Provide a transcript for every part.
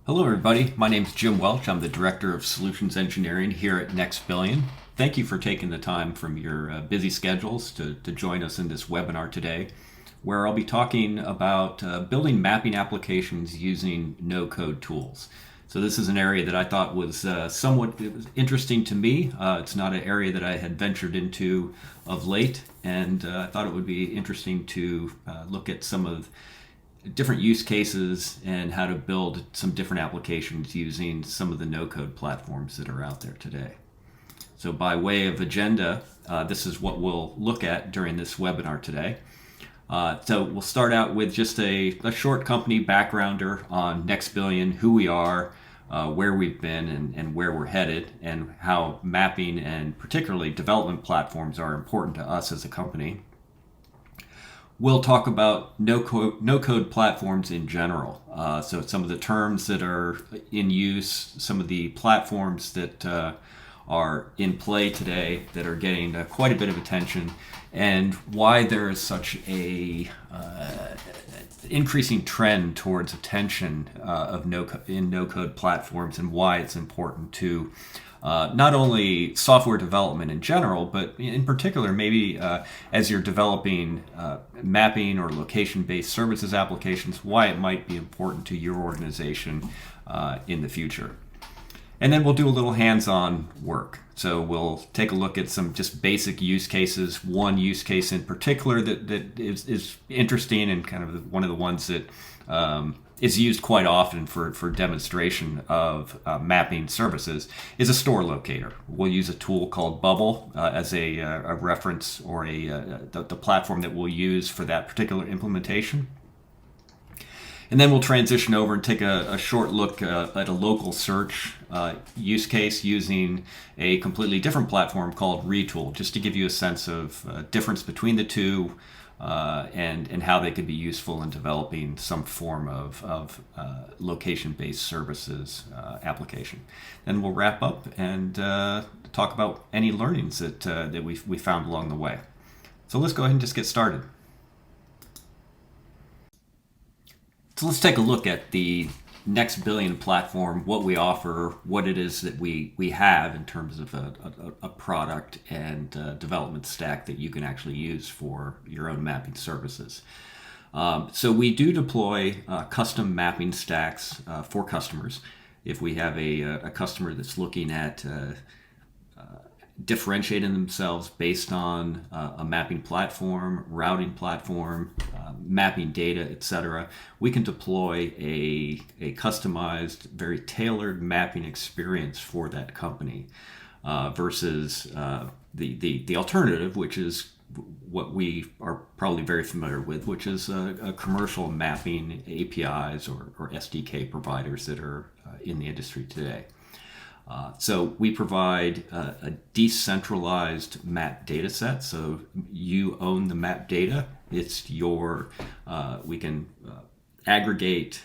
Hello, everybody. My name is Jim Welch. I'm the Director of Solutions Engineering here at NextBillion. Thank you for taking the time from your busy schedules to join us in this webinar today, where I'll be talking about building mapping applications using no-code tools. So this is an area that I thought was somewhat interesting to me. It's not an area that I had ventured into of late, and I thought it would be interesting to look at some of different use cases and how to build some different applications using some of the no-code platforms that are out there today. So by way of agenda, this is what we'll look at during this webinar today. So we'll start out with just a short company backgrounder on NextBillion, who we are, where we've been and where we're headed, and how mapping and particularly development platforms are important to us as a company. We'll talk about no-code platforms in general. So some of the terms that are in use, some of the platforms that are in play today that are getting quite a bit of attention, and why there is such a increasing trend towards attention of no-code platforms, and why it's important to not only software development in general, but in particular, maybe as you're developing mapping or location-based services applications, why it might be important to your organization in the future. And then we'll do a little hands-on work. So we'll take a look at some just basic use cases. One use case in particular that is interesting and kind of one of the ones that is used quite often for demonstration of mapping services is a store locator. We'll use a tool called Bubble as a reference or the platform that we'll use for that particular implementation. And then we'll transition over and take a short look at a local search use case using a completely different platform called Retool, just to give you a sense of difference between the two and how they could be useful in developing some form of location-based services application. Then we'll wrap up and talk about any learnings that we found along the way. So let's go ahead and just get started. So let's take a look at the NextBillion platform, what we offer, what it is that we have in terms of a product and development stack that you can actually use for your own mapping services. So we do deploy custom mapping stacks for customers. If we have a customer that's looking at differentiating themselves based on a mapping platform, routing platform, mapping data, etc., we can deploy a customized, very tailored mapping experience for that company versus the alternative, which is what we are probably very familiar with, which is a commercial mapping APIs or SDK providers that are in the industry today. So we provide a decentralized map data set. So you own the map data. It's your, we can aggregate,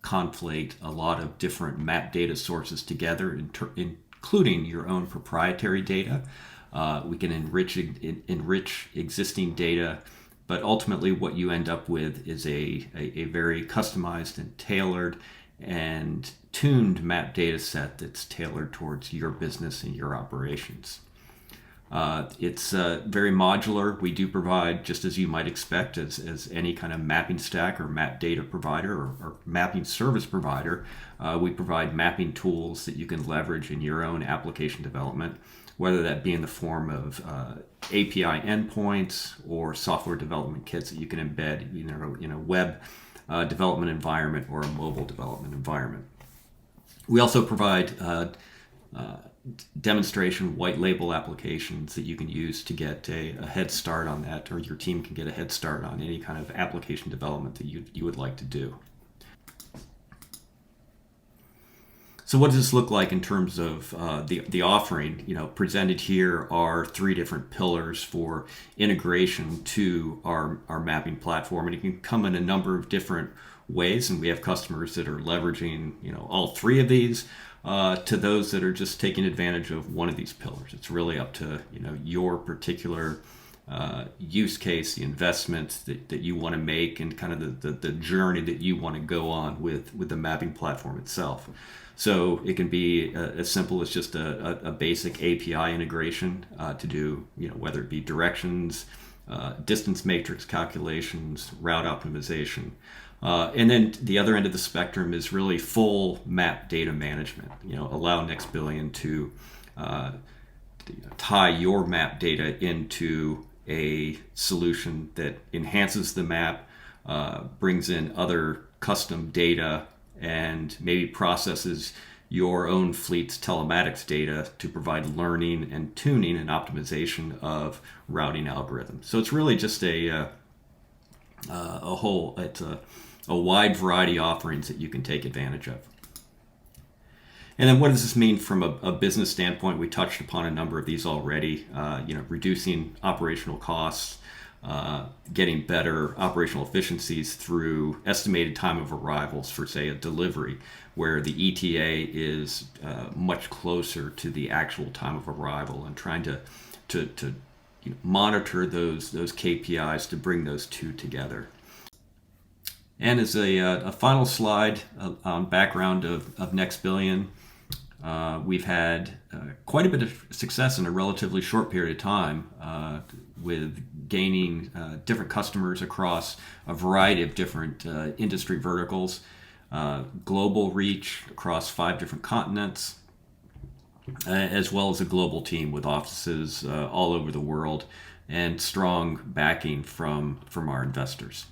conflate a lot of different map data sources together, including your own proprietary data. We can enrich existing data, but ultimately what you end up with is a very customized and tailored and tuned map data set that's tailored towards your business and your operations. It's very modular. We do provide, just as you might expect, as any kind of mapping stack or map data provider or mapping service provider, we provide mapping tools that you can leverage in your own application development, whether that be in the form of API endpoints or software development kits that you can embed in a web development environment or a mobile development environment. We also provide demonstration white label applications that you can use to get a head start on that, or your team can get a head start on any kind of application development that you would like to do. So what does this look like in terms of the offering? Presented here are three different pillars for integration to our mapping platform, and it can come in a number of different ways. And we have customers that are leveraging all three of these, to those that are just taking advantage of one of these pillars. It's really up to your particular use case, the investments that you want to make, and kind of the journey that you want to go on with the mapping platform itself. So it can be as simple as just a basic API integration to do, whether it be directions, distance matrix calculations, route optimization. And then the other end of the spectrum is really full map data management. Allow NextBillion to tie your map data into a solution that enhances the map, brings in other custom data, and maybe processes your own fleet's telematics data to provide learning and tuning and optimization of routing algorithms. So it's really just a wide variety of offerings that you can take advantage of. And then what does this mean from a business standpoint? We touched upon a number of these already. Reducing operational costs, getting better operational efficiencies through estimated time of arrivals for, say, a delivery, where the ETA is much closer to the actual time of arrival, and trying to monitor those KPIs to bring those two together. And as a final slide on background of NextBillion, we've had quite a bit of success in a relatively short period of time with gaining different customers across a variety of different industry verticals, global reach across 5 different continents, as well as a global team with offices all over the world, and strong backing from our investors.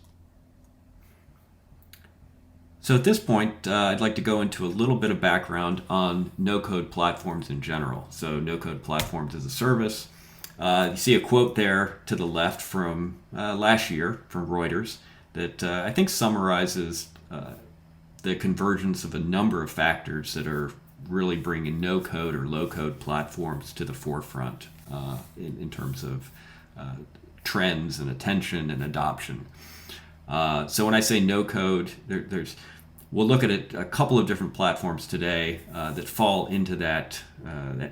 So at this point, I'd like to go into a little bit of background on no-code platforms in general. So no-code platforms as a service. You see a quote there to the left from last year from Reuters that I think summarizes the convergence of a number of factors that are really bringing no-code or low-code platforms to the forefront in terms of trends and attention and adoption. So when I say no-code, we'll look at a couple of different platforms today that fall into that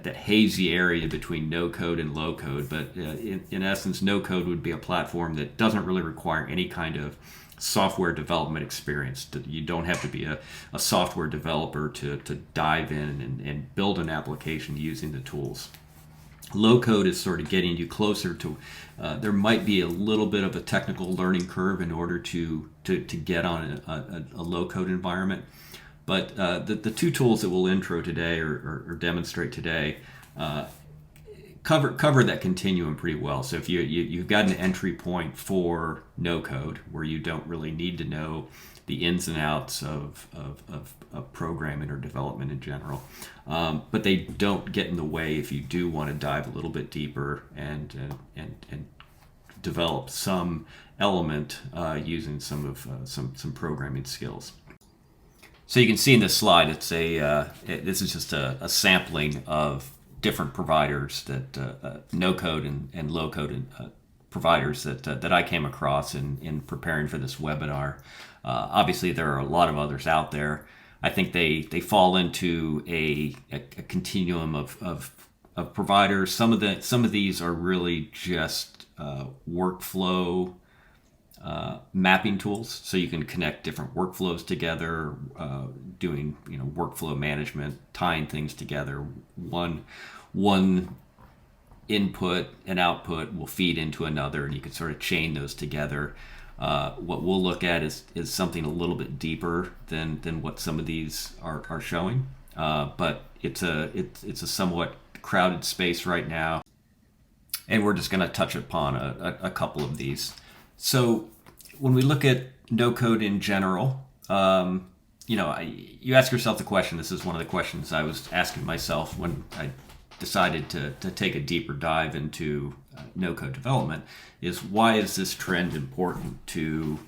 hazy area between no-code and low-code. But in essence, no-code would be a platform that doesn't really require any kind of software development experience. You don't have to be a software developer to dive in and build an application using the tools. Low code is sort of getting you closer to, there might be a little bit of a technical learning curve in order to get on a low code environment. But the two tools that we'll intro today or demonstrate today cover that continuum pretty well. So if you've got an entry point for no code where you don't really need to know the ins and outs of programming or development in general. But they don't get in the way if you do want to dive a little bit deeper and develop some element using some programming skills. So you can see in this slide, this is just a sampling of different providers that no code and low code providers that I came across in preparing for this webinar. Obviously, there are a lot of others out there. I think they fall into a continuum of providers. Some of these are really just workflow mapping tools, so you can connect different workflows together, doing workflow management, tying things together. One input and output will feed into another, and you can sort of chain those together. What we'll look at is something a little bit deeper than what some of these are showing, but it's a somewhat crowded space right now, and we're just going to touch upon a couple of these. So when we look at no code in general, you ask yourself the question. This is one of the questions I was asking myself when I decided to take a deeper dive into no-code development, is why is this trend important to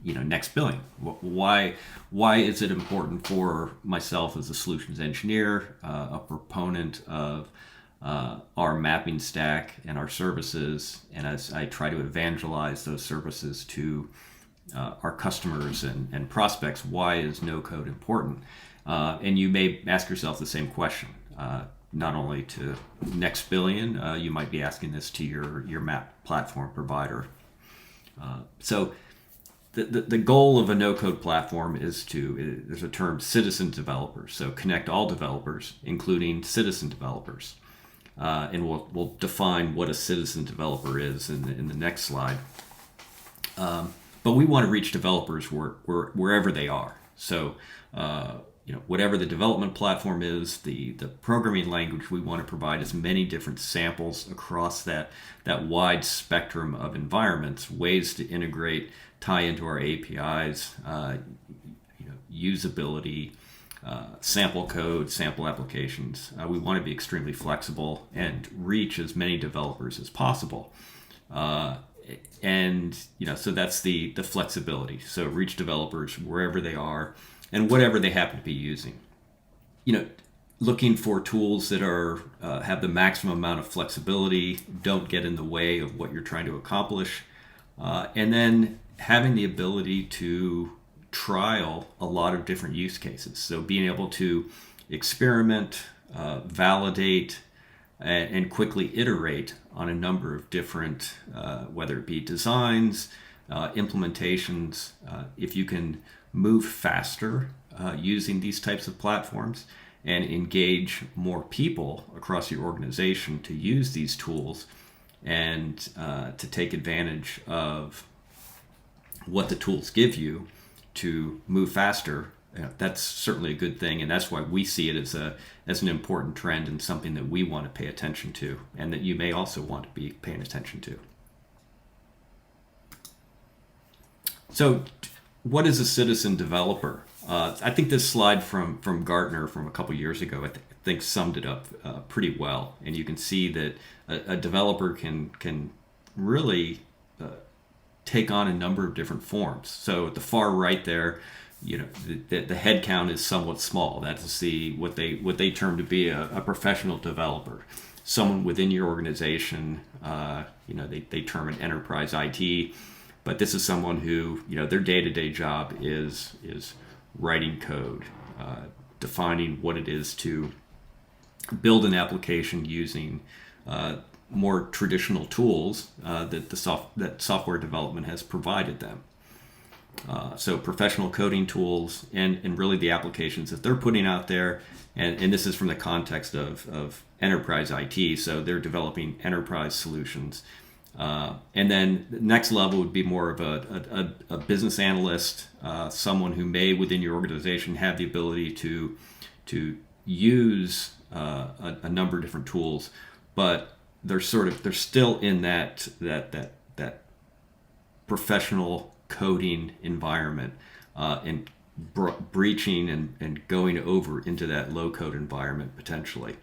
NextBillion? Why is it important for myself as a solutions engineer, a proponent of our mapping stack and our services, and as I try to evangelize those services to our customers and prospects? Why is no-code important? And you may ask yourself the same question. not only to NextBillion, you might be asking this to your map platform provider. So the goal of a no-code platform is there's a term citizen developers, so connect all developers, including citizen developers. And we'll define what a citizen developer is in the next slide. But we want to reach developers wherever they are. So, whatever the development platform is, the programming language, we want to provide as many different samples across that wide spectrum of environments, ways to integrate, tie into our APIs, usability, sample code, sample applications. We want to be extremely flexible and reach as many developers as possible. So that's the flexibility. So reach developers wherever they are and whatever they happen to be using. Looking for tools that have the maximum amount of flexibility, don't get in the way of what you're trying to accomplish, and then having the ability to trial a lot of different use cases. So being able to experiment, validate, and quickly iterate on a number of different, whether it be designs, implementations. If you can move faster using these types of platforms and engage more people across your organization to use these tools and to take advantage of what the tools give you to move faster, that's certainly a good thing, and that's why we see it as an important trend and something that we want to pay attention to, and that you may also want to be paying attention to. So, what is a citizen developer? I think this slide from Gartner from a couple years ago, I think summed it up pretty well, and you can see that a developer can really take on a number of different forms. So at the far right there, the head count is somewhat small. That's what they term to be a professional developer, someone within your organization. They term it enterprise IT, but this is someone who their day-to-day job is writing code, defining what it is to build an application using more traditional tools that software development has provided them. So professional coding tools and really the applications that they're putting out there, and this is from the context of enterprise IT, so they're developing enterprise solutions. And then the next level would be more of a business analyst, someone who may within your organization have the ability to use a number of different tools, but they're still in that professional coding environment, and breaching and going over into that low code environment potentially.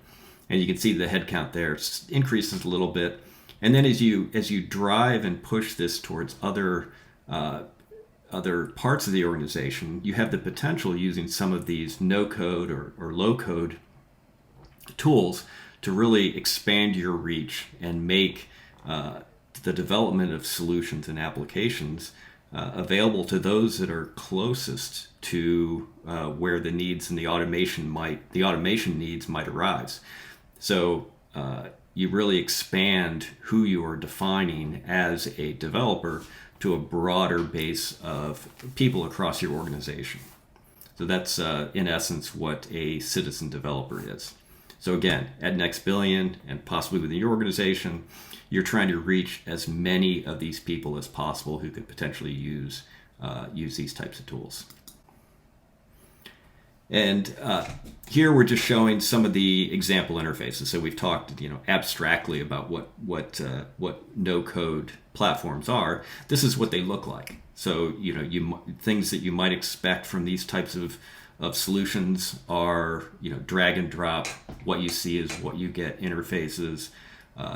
And you can see the headcount there increases a little bit. And then as you drive and push this towards other parts of the organization, you have the potential using some of these no code or low code tools to really expand your reach and make the development of solutions and applications available to those that are closest to where the needs and the automation needs might arise. So you really expand who you are defining as a developer to a broader base of people across your organization. So that's in essence what a citizen developer is. So again, at NextBillion and possibly within your organization, you're trying to reach as many of these people as possible who could potentially use these types of tools. And here we're just showing some of the example interfaces. So we've talked, abstractly about what no-code platforms are. This is what they look like. So things that you might expect from these types of solutions are drag and drop. What you see is what you get interfaces.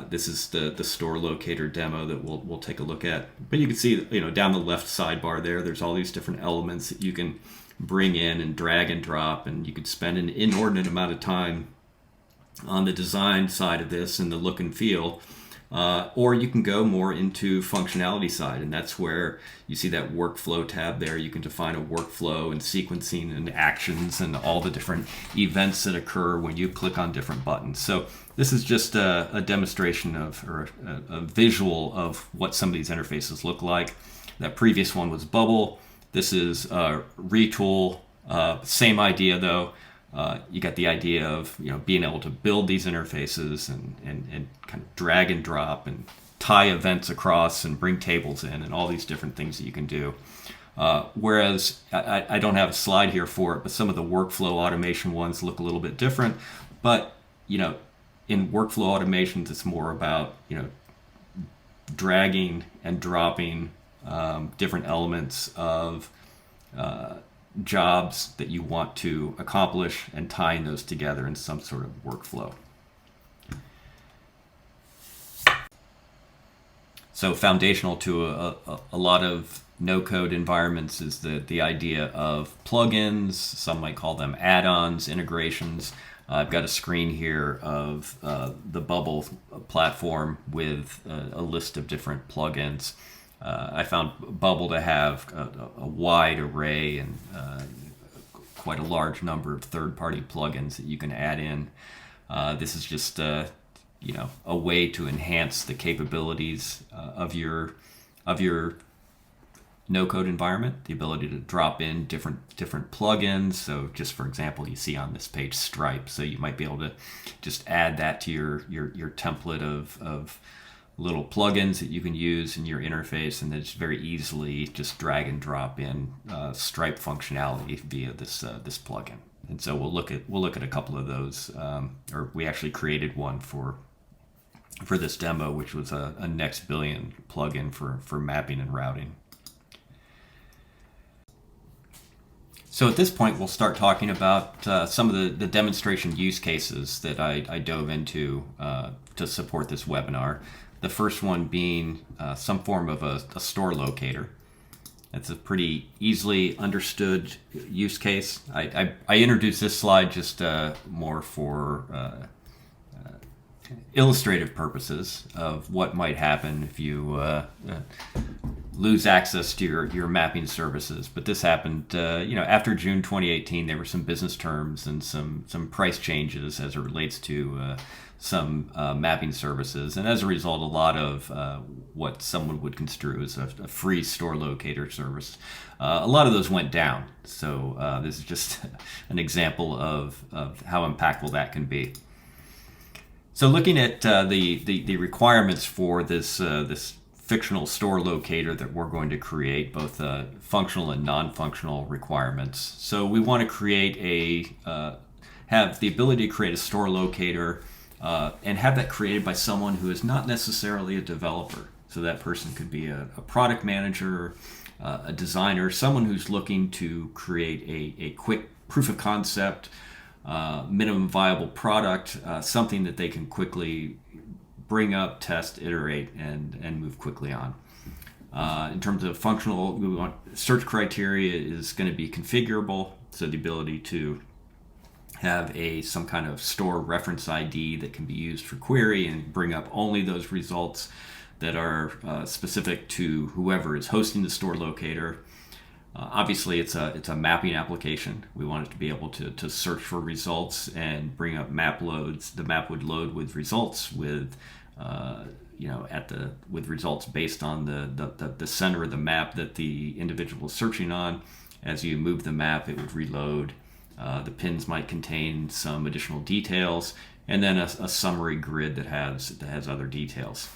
This is the store Locator demo that we'll take a look at. But you can see down the left sidebar there's all these different elements that you can bring in and drag and drop, and you could spend an inordinate amount of time on the design side of this and the look and feel. Or you can go more into functionality side, and that's where you see that workflow tab there. You can define a workflow and sequencing and actions and all the different events that occur when you click on different buttons. So this is just a demonstration of, or a visual of what some of these interfaces look like. That previous one was Bubble. This is Retool. Same idea though. You got the idea of being able to build these interfaces and kind of drag and drop and tie events across and bring tables in and all these different things that you can do. Whereas I don't have a slide here for it, but some of the workflow automation ones look a little bit different. But in workflow automations, it's more about dragging and dropping different elements of jobs that you want to accomplish and tying those together in some sort of workflow. So foundational to a lot of no-code environments is the idea of plugins. Some might call them add-ons, integrations. I've got a screen here of the Bubble platform with a list of different plugins. I found Bubble to have a wide array and quite a large number of third-party plugins that you can add in. This is just a way to enhance the capabilities of your no-code environment. The ability to drop in different plugins. So, just for example, you see on this page Stripe. So you might be able to just add that to your template of little plugins that you can use in your interface, and then just very easily just drag and drop in Stripe functionality via this plugin. And so we'll look at a couple of those, or we actually created one for this demo, which was a NextBillion plugin for mapping and routing. So at this point, we'll start talking about some of the demonstration use cases that I dove into to support this webinar. The first one being some form of a store locator. It's a pretty easily understood use case. I introduced this slide just more for illustrative purposes of what might happen if you lose access to your mapping services. But this happened, after June 2018. There were some business terms and some price changes as it relates to some mapping services, and as a result, a lot of what someone would construe as a free store locator service, a lot of those went down. So this is just an example of how impactful that can be. So looking at the requirements for this fictional store locator that we're going to create, both functional and non-functional requirements. So we want to create have the ability to create a store locator and have that created by someone who is not necessarily a developer. So that person could be a product manager, a designer, someone who's looking to create a quick proof of concept, minimum viable product, something that they can quickly bring up, test, iterate, and move quickly on. In terms of functional, we want search criteria is going to be configurable, so the ability to have some kind of store reference ID that can be used for query and bring up only those results that are specific to whoever is hosting the store locator. Obviously, it's a mapping application. We want it to be able to search for results and bring up map loads. The map would load with results with results based on the center of the map that the individual is searching on. As you move the map, it would reload. The pins might contain some additional details, and then a summary grid that has other details.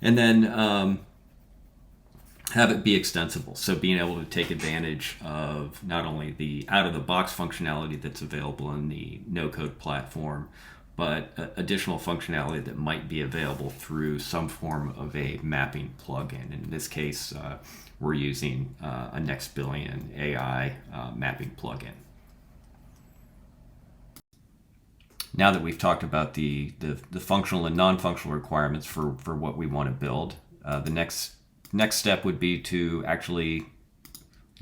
And then have it be extensible. So being able to take advantage of not only the out-of-the-box functionality that's available in the no-code platform, but additional functionality that might be available through some form of a mapping plugin. In this case, we're using a NextBillion.ai mapping plugin. Now that we've talked about the functional and non-functional requirements for what we want to build, the next step would be to actually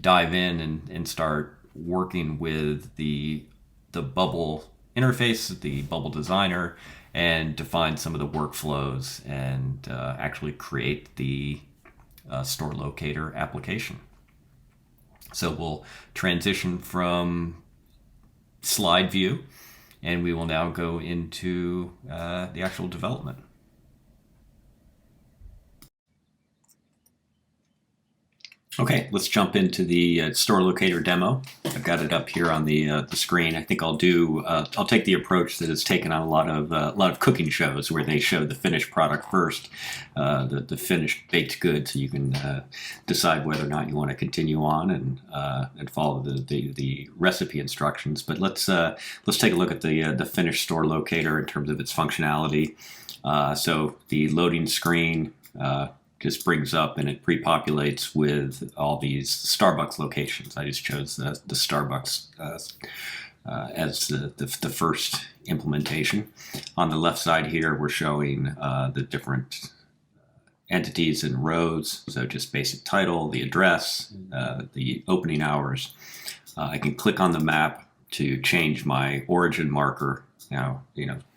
dive in and start working with the Bubble interface, the Bubble Designer, and define some of the workflows and actually create the store locator application. So we'll transition from slide view, and we will now go into the actual development. Okay, let's jump into the store locator demo. I've got it up here on the screen. I think I'll take the approach that is taken on a lot of cooking shows where they show the finished product first, the finished baked good, so you can decide whether or not you want to continue on and follow the recipe instructions. But let's take a look at the finished store locator in terms of its functionality. So the loading screen just brings up and it pre-populates with all these Starbucks locations. I just chose the Starbucks as the first implementation. On the left side here, we're showing the different entities and rows. So just basic title, the address, the opening hours. I can click on the map to change my origin marker. Now,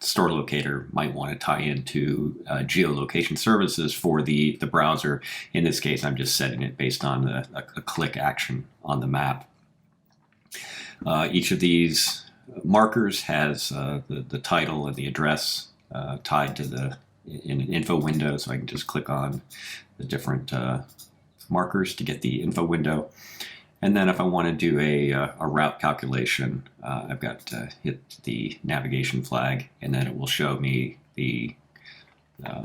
store locator might want to tie into geolocation services for the browser. In this case, I'm just setting it based on a click action on the map. Each of these markers has the title and the address tied to in an info window, so I can just click on the different markers to get the info window. And then if I want to do a route calculation, I've got to hit the navigation flag, and then it will show me the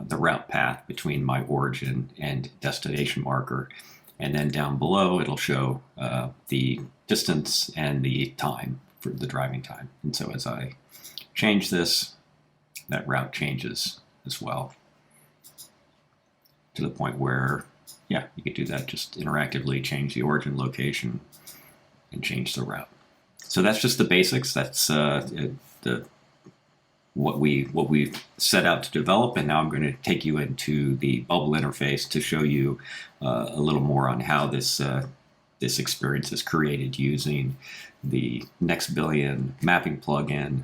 route path between my origin and destination marker. And then down below, it'll show the distance and the time for the driving time. And so as I change this, that route changes as well to the point where you could do that, just interactively change the origin location and change the route. So that's just the basics. That's what we set out to develop, and now I'm going to take you into the Bubble interface to show you a little more on how this experience is created using the NextBillion mapping plugin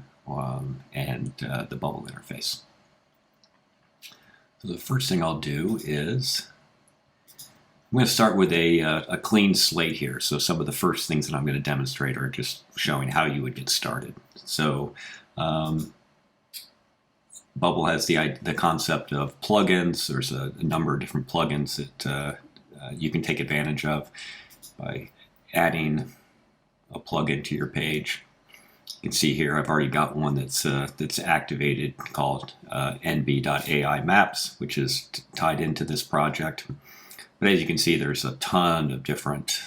and the Bubble interface. So the first thing I'll do is I'm going to start with a clean slate here. So some of the first things that I'm going to demonstrate are just showing how you would get started. So Bubble has the concept of plugins. There's a number of different plugins that you can take advantage of by adding a plugin to your page. You can see here I've already got one that's activated called NB.ai Maps, which is tied into this project. But as you can see, there's a ton of different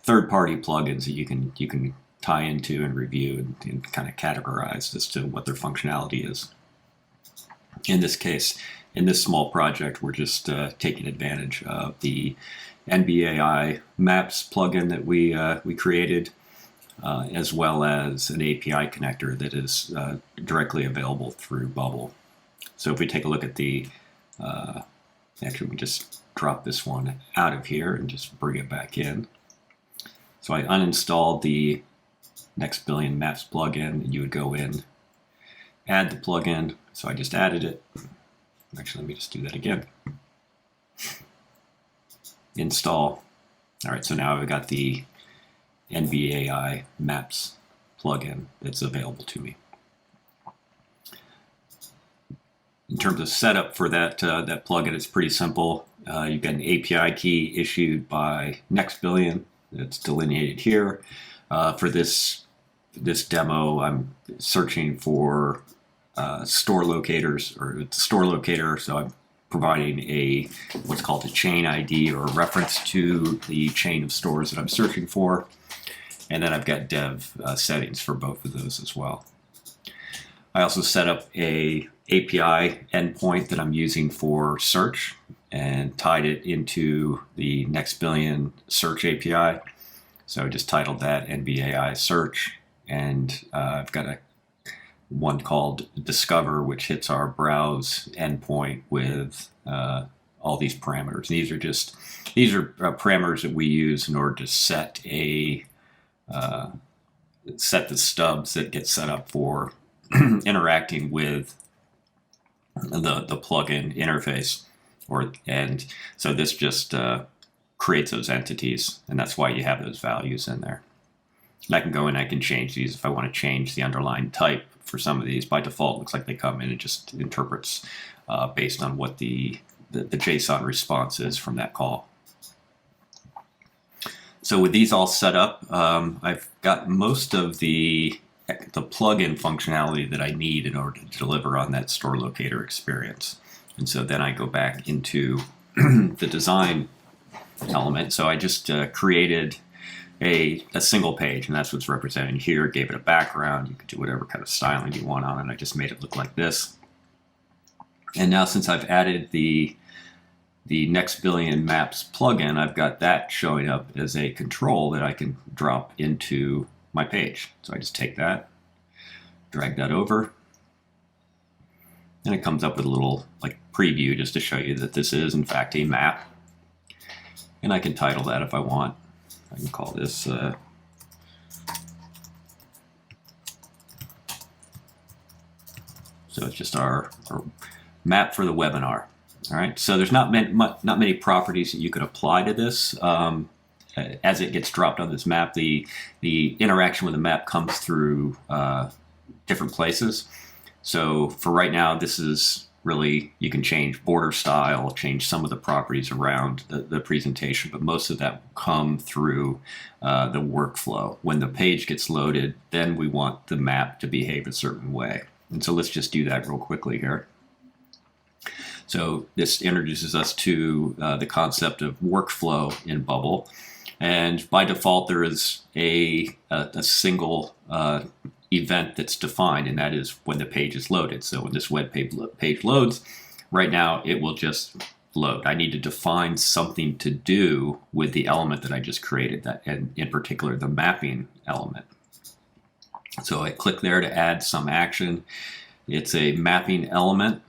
third-party plugins that you can tie into and review and kind of categorize as to what their functionality is. In this case, in this small project, we're just taking advantage of the NB.ai Maps plugin that we created, as well as an API connector that is directly available through Bubble. So if we take a look at actually we just drop this one out of here and just bring it back in. So I uninstalled the NextBillion Maps plugin, and you would go in, add the plugin. So I just added it. Actually, let me just do that again. Install. All right, so now I've got the NB.ai Maps plugin that's available to me. In terms of setup for that plugin, it's pretty simple. You've got an API key issued by NextBillion that's delineated here. For this demo, I'm searching for store locators, or store locator. So I'm providing what's called a chain ID, or a reference to the chain of stores that I'm searching for. And then I've got dev settings for both of those as well. I also set up a API endpoint that I'm using for search and tied it into the NextBillion search API. So I just titled that NB.ai search, and I've got one called discover, which hits our browse endpoint with all these parameters. And these are parameters that we use in order to set set the stubs that get set up for interacting with the plugin interface, and so this just creates those entities, and that's why you have those values in there. And I can go in, I can change these if I want to change the underlying type for some of these. By default, it looks like they come in and just interprets based on what the JSON response is from that call. So with these all set up, I've got most of the plugin functionality that I need in order to deliver on that store locator experience. And so then I go back into the design element. So I just created a single page, and that's what's represented here. Gave it a background. You could do whatever kind of styling you want on it. I just made it look like this. And now since I've added the NextBillion Maps plugin, I've got that showing up as a control that I can drop into my page. So I just take that, drag that over, and it comes up with a little like preview just to show you that this is in fact a map. And I can title that if I want. I can call this so it's just our map for the webinar. All right, so there's not many properties that you can apply to this. As it gets dropped on this map, the interaction with the map comes through different places. So for right now, this is really, you can change border style, change some of the properties around the presentation, but most of that will come through the workflow. When the page gets loaded, then we want the map to behave a certain way. And so let's just do that real quickly here. So this introduces us to the concept of workflow in Bubble. And by default, there is a single event that's defined, and that is when the page is loaded. So when this web page loads, right now it will just load. I need to define something to do with the element that I just created, that, and in particular the mapping element. So I click there to add some action. It's a mapping element,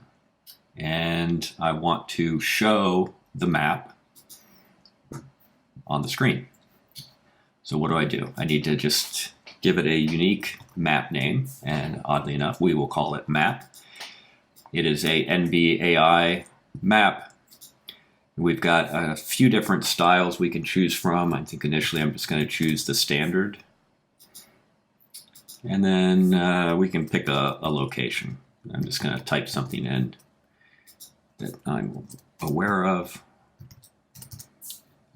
and I want to show the map on the screen. So what do? I need to just give it a unique map name, and oddly enough, we will call it map. It is a NBAI map. We've got a few different styles we can choose from. I think initially I'm just going to choose the standard. And then we can pick a location. I'm just going to type something in that I'm aware of.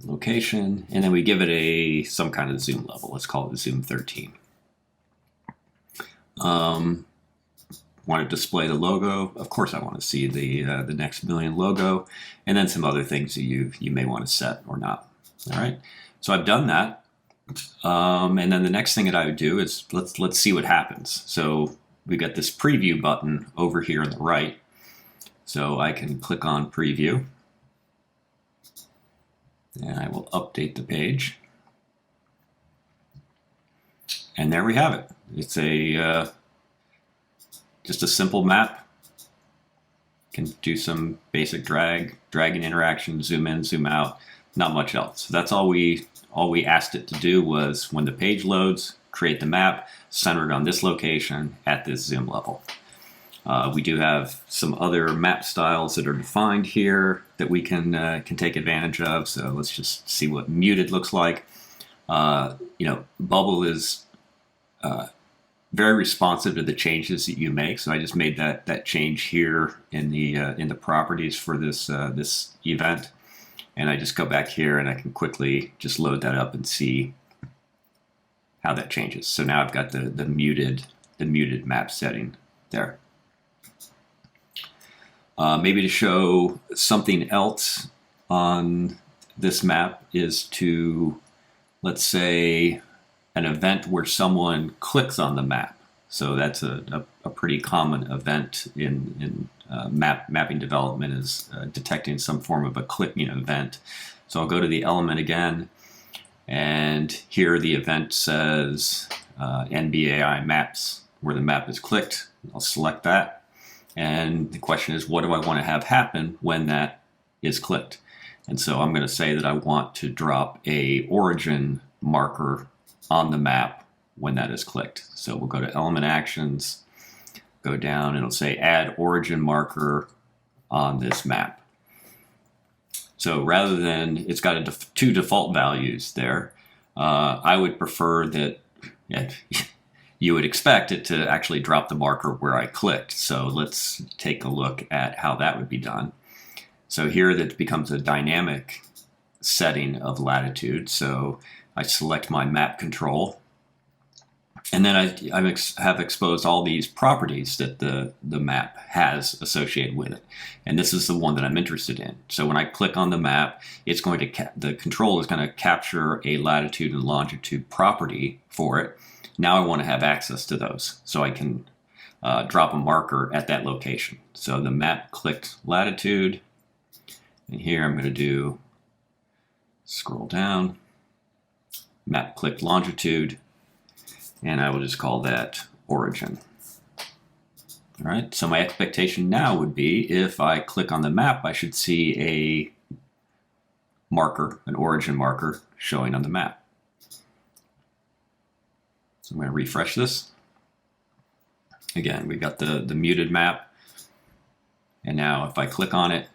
Location, and then we give it some kind of zoom level. Let's call it zoom 13. Want to display the logo? Of course, I want to see the NextBillion logo, and then some other things that you may want to set or not. All right, so I've done that, and then the next thing that I would do is let's see what happens. So we got this preview button over here on the right, so I can click on preview. And I will update the page. And there we have it. It's just a simple map. Can do some basic dragging interaction, zoom in, zoom out, not much else. So that's all we asked it to do was when the page loads, create the map centered on this location at this zoom level. We do have some other map styles that are defined here that we can take advantage of. So let's just see what muted looks like. Bubble is very responsive to the changes that you make. So I just made that change here in the properties for this event, and I just go back here and I can quickly just load that up and see how that changes. So now I've got the muted map setting there. Maybe to show something else on this map is to, let's say, an event where someone clicks on the map. So that's a pretty common event in mapping development, is detecting some form of a clicking event. So I'll go to the element again, and here the event says NBAI maps, where the map is clicked. I'll select that. And the question is, what do I want to have happen when that is clicked? And so I'm going to say that I want to drop a origin marker on the map when that is clicked. So we'll go to Element Actions, go down, and it'll say Add Origin Marker on this map. So rather than, it's got two default values there, I would prefer that, you would expect it to actually drop the marker where I clicked. So let's take a look at how that would be done. So here that becomes a dynamic setting of latitude. So I select my map control, and then I have exposed all these properties that the map has associated with it. And this is the one that I'm interested in. So when I click on the map, it's going to the control is going to capture a latitude and longitude property for it. Now I want to have access to those, so I can drop a marker at that location. So the map clicked latitude, and here I'm going to do, scroll down, map clicked longitude, and I will just call that origin. All right, so my expectation now would be if I click on the map, I should see a marker, an origin marker, showing on the map. So I'm going to refresh this. Again, we've got the muted map. And now if I click on it,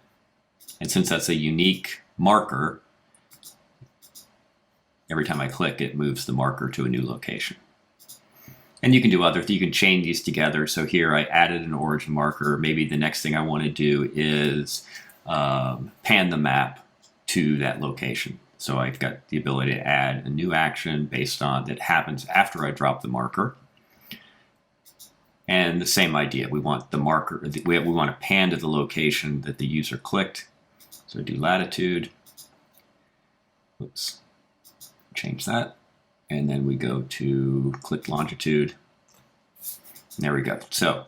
and since that's a unique marker, every time I click, it moves the marker to a new location. And you can do you can chain these together. So here I added an origin marker. Maybe the next thing I want to do is pan the map to that location. So I've got the ability to add a new action based on that happens after I drop the marker. And the same idea, we want the marker, we want to pan to the location that the user clicked. So do latitude, oops, change that. And then we go to click longitude. And there we go. So,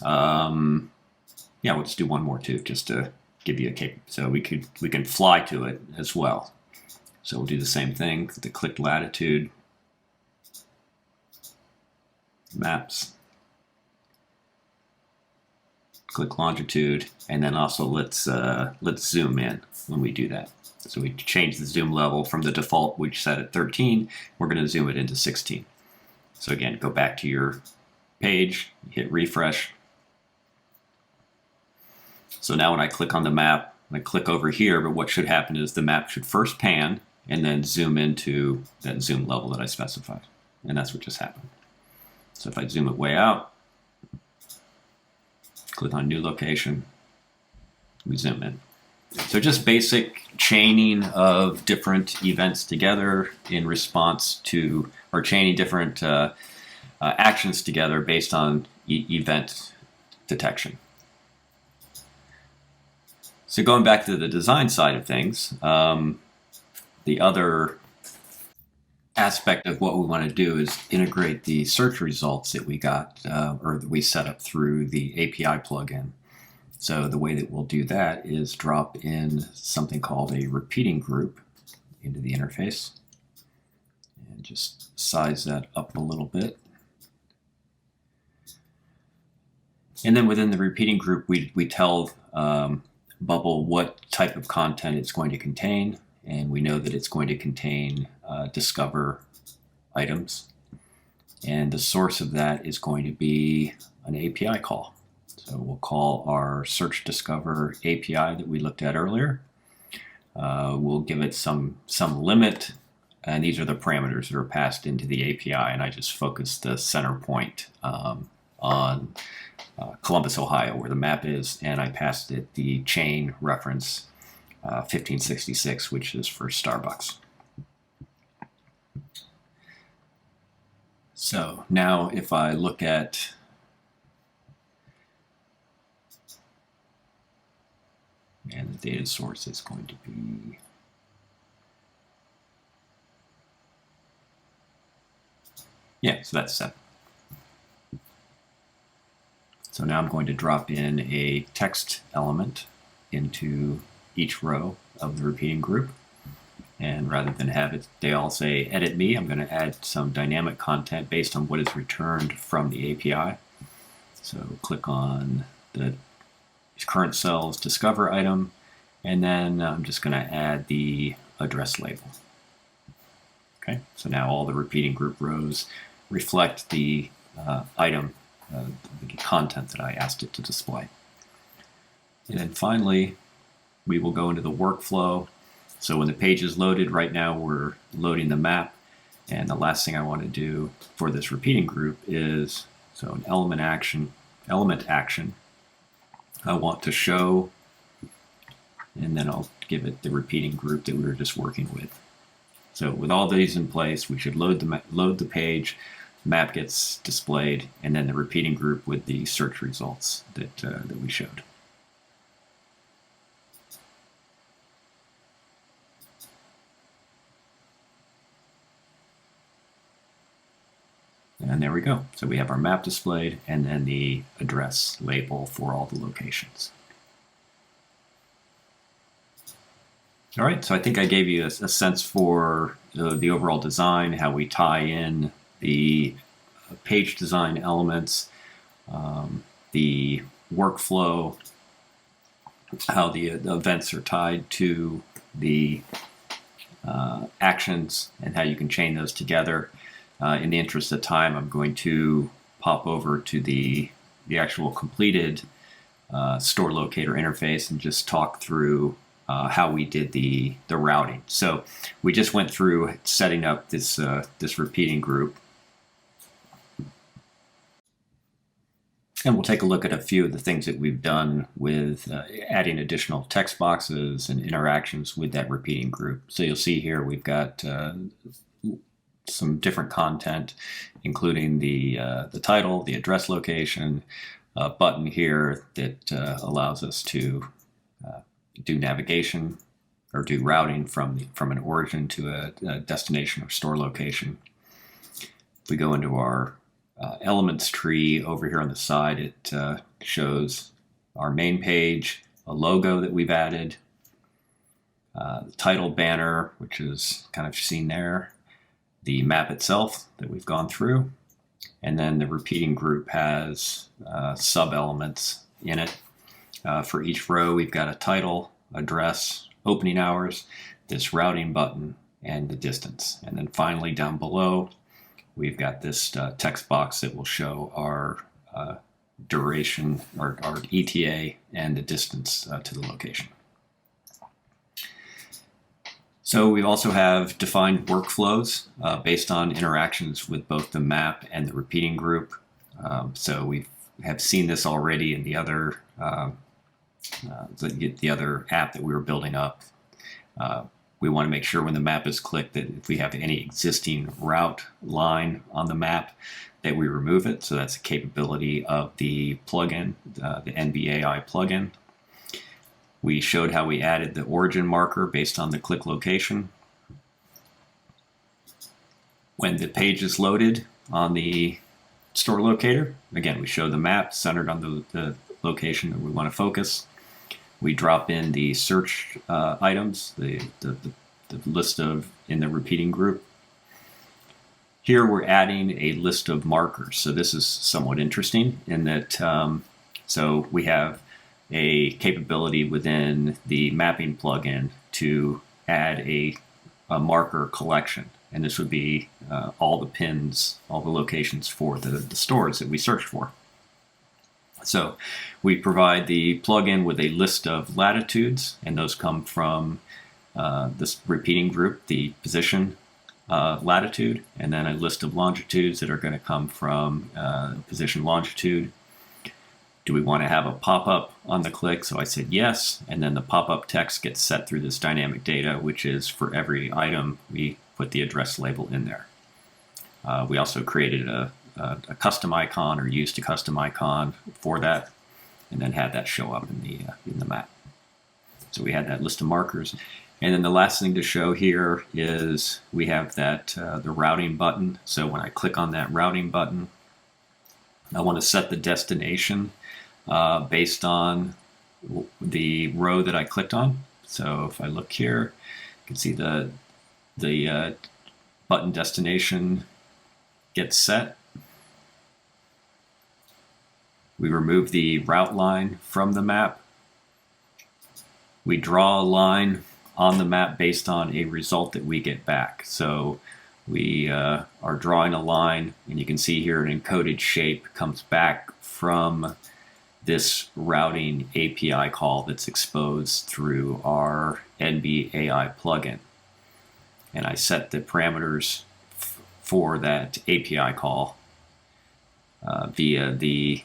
yeah, we'll just do one more too, just to give you a cape. So we can fly to it as well. So we'll do the same thing, the click latitude, maps, click longitude, and then also let's zoom in when we do that. So we change the zoom level from the default we set at 13, we're going to zoom it into 16. So again, go back to your page, hit refresh. So now when I click on the map, I click over here, but what should happen is the map should first pan and then zoom into that zoom level that I specified. And that's what just happened. So if I zoom it way out, click on new location, we zoom in. So just basic chaining of different events together in response to, or chaining different actions together based on event detection. So going back to the design side of things, the other aspect of what we want to do is integrate the search results that we got or that we set up through the API plugin. So the way that we'll do that is drop in something called a repeating group into the interface and just size that up a little bit. And then within the repeating group, we tell Bubble what type of content it's going to contain. And we know that it's going to contain discover items. And the source of that is going to be an API call. So we'll call our search discover API that we looked at earlier. We'll give it some limit, and these are the parameters that are passed into the API, and I just focused the center point on Columbus, Ohio, where the map is, and I passed it the chain reference 1566, which is for Starbucks. So now if I look at and the data source is going to be so that's 7. So now I'm going to drop in a text element into each row of the repeating group. And rather than have it, they all say edit me, I'm going to add some dynamic content based on what is returned from the API. So click on the current cells discover item, and then I'm just going to add the address label. Okay, so now all the repeating group rows reflect the item, the content that I asked it to display. And then finally, we will go into the workflow. So when the page is loaded, right now we're loading the map. And the last thing I want to do for this repeating group is, so an element action, I want to show, and then I'll give it the repeating group that we were just working with. So with all these in place, we should load the page, map gets displayed, and then the repeating group with the search results that we showed. And there we go. So we have our map displayed and then the address label for all the locations. All right, so I think I gave you a sense for the overall design, how we tie in the page design elements, the workflow, how the events are tied to the actions, and how you can chain those together. In the interest of time, I'm going to pop over to the actual completed store locator interface and just talk through how we did the routing. So we just went through setting up this repeating group. And we'll take a look at a few of the things that we've done with adding additional text boxes and interactions with that repeating group. So you'll see here we've got some different content, including the title, the address location, a button here that allows us to do navigation or do routing from an origin to a destination or store location. If we go into our elements tree over here on the side, it shows our main page, a logo that we've added, the title banner, which is kind of seen there, the map itself that we've gone through, and then the repeating group has sub-elements in it. For each row, we've got a title, address, opening hours, this routing button, and the distance. And then finally, down below, we've got this text box that will show our duration, our ETA, and the distance to the location. So we also have defined workflows based on interactions with both the map and the repeating group. So we have seen this already in the other the other app that we were building up. We want to make sure when the map is clicked that if we have any existing route line on the map that we remove it. So that's a capability of the plugin, the NBAI plugin. We showed how we added the origin marker based on the click location. When the page is loaded on the store locator, again, we show the map centered on the location that we want to focus. We drop in the search items, the list of in the repeating group. Here we're adding a list of markers. So this is somewhat interesting in that, so we have a capability within the mapping plugin to add a marker collection. And this would be all the pins, all the locations for the stores that we search for. So we provide the plugin with a list of latitudes, and those come from this repeating group, the position latitude, and then a list of longitudes that are going to come from position longitude. Do we want to have a pop-up on the click? So I said yes, and then the pop-up text gets set through this dynamic data, which is for every item we put the address label in there. We also created a custom icon or used a custom icon for that, and then had that show up in the map. So we had that list of markers. And then the last thing to show here is we have that the routing button. So when I click on that routing button, I want to set the destination based on the row that I clicked on. So if I look here, you can see the button destination gets set. We remove the route line from the map. We draw a line on the map based on a result that we get back. So We are drawing a line, and you can see here an encoded shape comes back from this routing API call that's exposed through our NB.ai plugin. And I set the parameters for that API call via the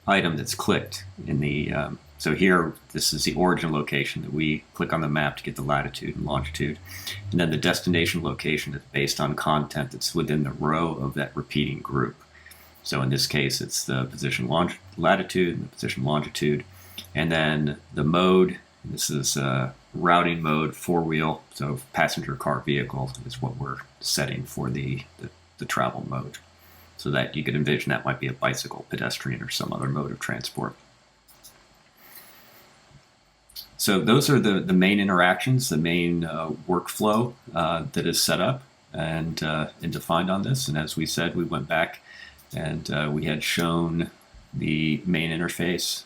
item that's clicked in the so here this is the origin location that we click on the map to get the latitude and longitude, and then the destination location is based on content that's within the row of that repeating group. So in this case it's the position latitude and the position longitude, and then the mode. This is routing mode, 4-wheel, so passenger car vehicle is what we're setting for the travel mode. So that you could envision that might be a bicycle, pedestrian, or some other mode of transport. So those are the main interactions, the main workflow that is set up and defined on this. And as we said, we went back and we had shown the main interface.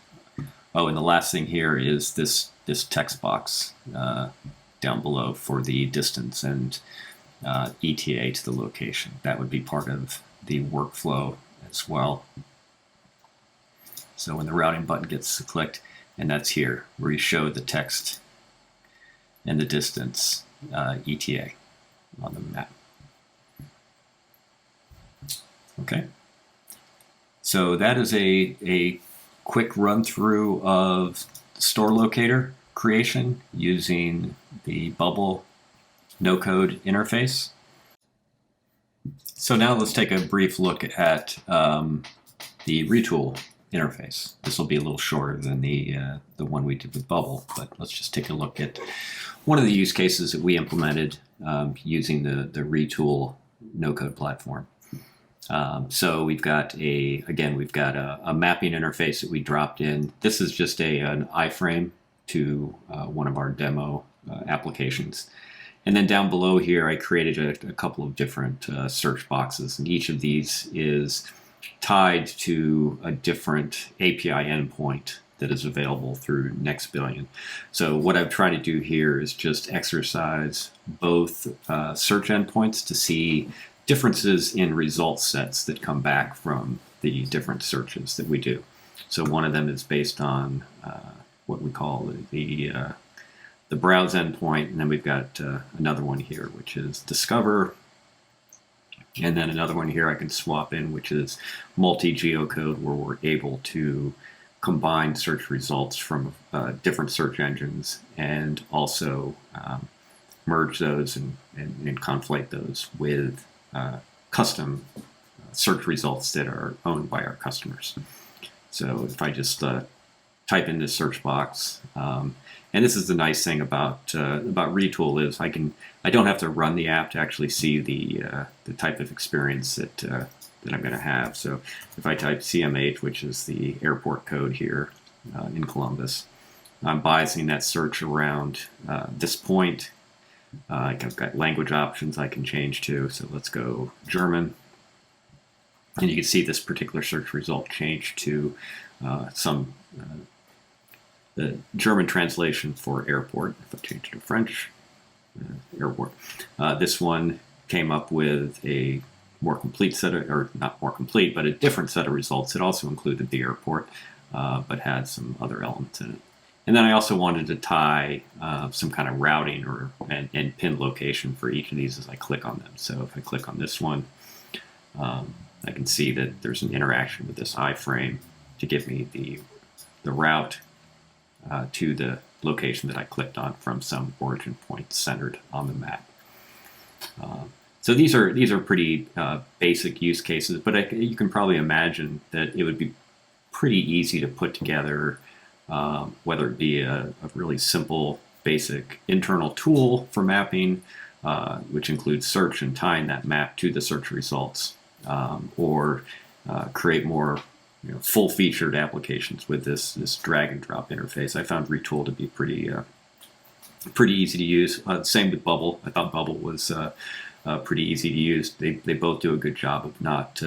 Oh, and the last thing here is this text box down below for the distance and ETA to the location. That would be part of the workflow as well. So when the routing button gets clicked, and that's here where you show the text and the distance ETA on the map. Okay, so that is a quick run through of store locator creation using the Bubble no-code interface. So now let's take a brief look at the retool interface. This will be a little shorter than the one we did with Bubble, but let's just take a look at one of the use cases that we implemented using the retool no-code platform. So we've got a mapping interface that we dropped in. This is just an iframe to one of our demo applications. And then down below here, I created a couple of different search boxes, and each of these is tied to a different API endpoint that is available through NextBillion. So what I've tried to do here is just exercise both search endpoints to see differences in result sets that come back from the different searches that we do. So one of them is based on what we call the browse endpoint, and then we've got another one here, which is discover, and then another one here I can swap in, which is multi-geocode, where we're able to combine search results from different search engines and also merge those and conflate those with custom search results that are owned by our customers. So if I just type in this search box, and this is the nice thing about Retool is I don't have to run the app to actually see the type of experience that I'm going to have. So if I type CMH, which is the airport code here in Columbus, I'm biasing that search around this point. I've got language options I can change to. So let's go German. And you can see this particular search result change to the German translation for airport. If I change it to French, airport. This one came up with a more complete set of, or not more complete, but a different set of results. It also included the airport, but had some other elements in it. And then I also wanted to tie some kind of routing and pin location for each of these as I click on them. So if I click on this one, I can see that there's an interaction with this iframe to give me the route to the location that I clicked on from some origin point centered on the map. So these are pretty basic use cases, but you can probably imagine that it would be pretty easy to put together, whether it be a really simple, basic internal tool for mapping, which includes search and tying that map to the search results, or create more full-featured applications with this drag and drop interface. I found Retool to be pretty easy to use. Same with Bubble. I thought Bubble was pretty easy to use. They both do a good job of not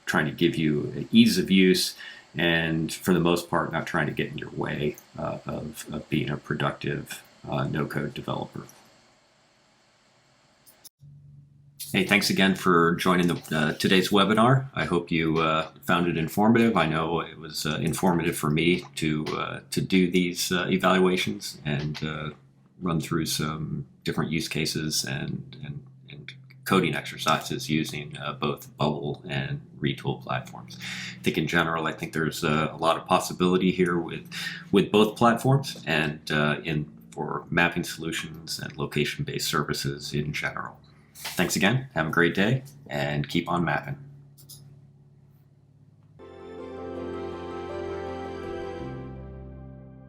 trying to give you ease of use, and for the most part, not trying to get in your way of being a productive no-code developer. Hey, thanks again for joining today's webinar. I hope you found it informative. I know it was informative for me to do these evaluations and run through some different use cases and coding exercises using both Bubble and Retool platforms. I think in general, I think there's a lot of possibility here with both platforms and for mapping solutions and location-based services in general. Thanks again. Have a great day and keep on mapping.